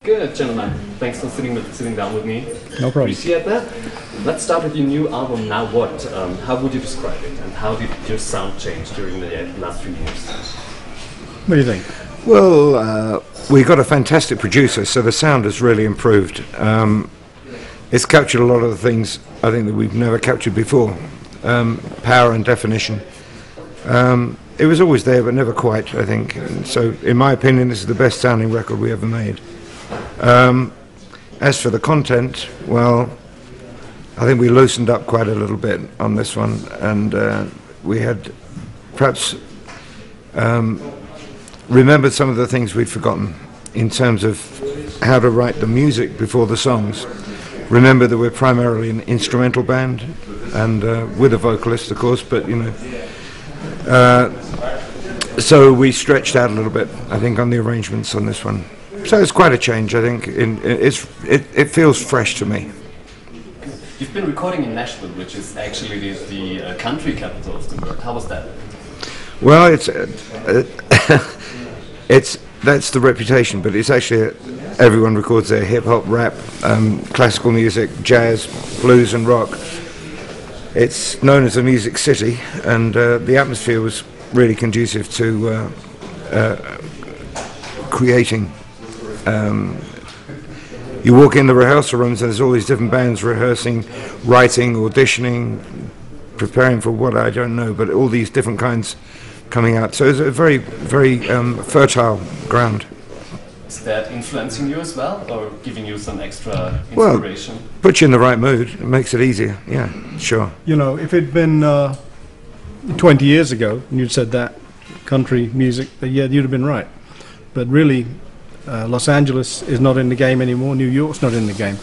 Good, gentlemen. Thanks for sitting down with me. No problem. Appreciate that. Let's start with your new album, Now What? How would you describe it, and how did your sound change during the last few years? What do you think? Well, we got a fantastic producer, so the sound has really improved. It's captured a lot of the things I think that we've never captured before. Power and definition. It was always there, but never quite, I think. And so, in my opinion, this is the best sounding record we ever made. As for the content, well, I think we loosened up quite a little bit on this one, and we had perhaps remembered some of the things we'd forgotten in terms of how to write the music before the songs. Remember that we're primarily an instrumental band, and with a vocalist, of course, but you know. So we stretched out a little bit, I think, on the arrangements on this one. So it's quite a change, I think. It feels fresh to me. You've been recording in Nashville, which is actually the country capital of the world. How was that? Well, that's the reputation, but it's actually everyone records their hip hop, rap, classical music, jazz, blues, and rock. It's known as a music city, and the atmosphere was really conducive to creating. You walk in the rehearsal rooms and there's all these different bands rehearsing, writing, auditioning, preparing for what I don't know, but all these different kinds coming out. So it's a very, very fertile ground. Is that influencing you as well, or giving you some extra inspiration? Well, puts you in the right mood. It makes it easier. Yeah, sure. You know, if it'd been 20 years ago and you'd said that, country music, yeah, you'd have been right. But really, Los Angeles is not in the game anymore. New York's not in the game.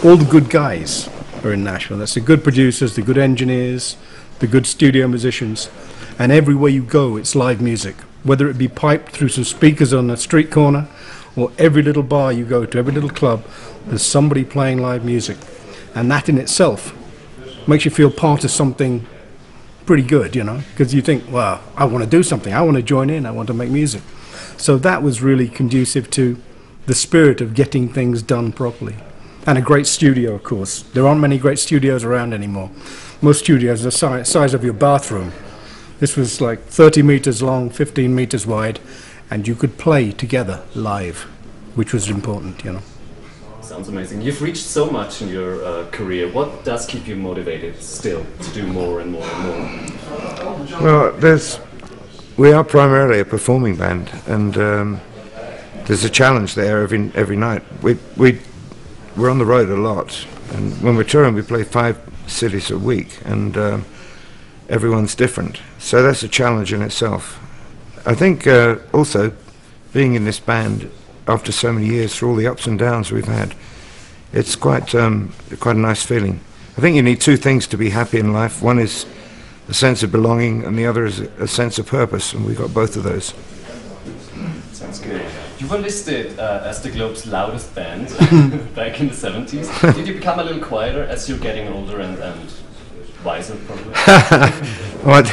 All the good guys are in Nashville. That's the good producers, the good engineers, the good studio musicians. And everywhere you go, it's live music. Whether it be piped through some speakers on a street corner, or every little bar you go to, every little club, there's somebody playing live music. And that in itself makes you feel part of something pretty good, you know, because you think, well, I want to do something. I want to join in. I want to make music. So that was really conducive to the spirit of getting things done properly. And a great studio, of course. There aren't many great studios around anymore. Most studios are the size of your bathroom. This was like 30 meters long, 15 meters wide, and you could play together live, which was important, you know. Sounds amazing. You've reached so much in your career. What does keep you motivated still to do more and more and more? Well, we are primarily a performing band, and there's a challenge there every night. We're on the road a lot, and when we're touring, we play 5 cities a week, and everyone's different. So that's a challenge in itself. I think also being in this band after so many years, through all the ups and downs we've had, it's quite a nice feeling. I think you need 2 things to be happy in life. One is a sense of belonging, and the other is a sense of purpose, and we got both of those. Sounds good. You were listed as the globe's loudest band back in the 70s. Did you become a little quieter as you're getting older and wiser, probably? Well,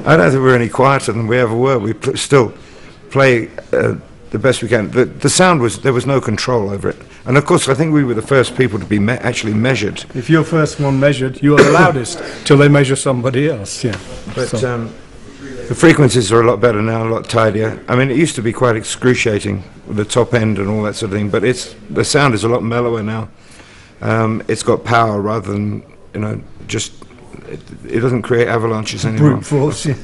I don't think we're any quieter than we ever were. We still play the best we can. The sound there was no control over it. And of course, I think we were the first people to be actually measured. If you're first one measured, you are the loudest till they measure somebody else. Yeah. But the frequencies are a lot better now, a lot tidier. I mean, it used to be quite excruciating with the top end and all that sort of thing. But the sound is a lot mellower now. It's got power rather than, you know, just it doesn't create avalanches anymore. Brute force. Yeah.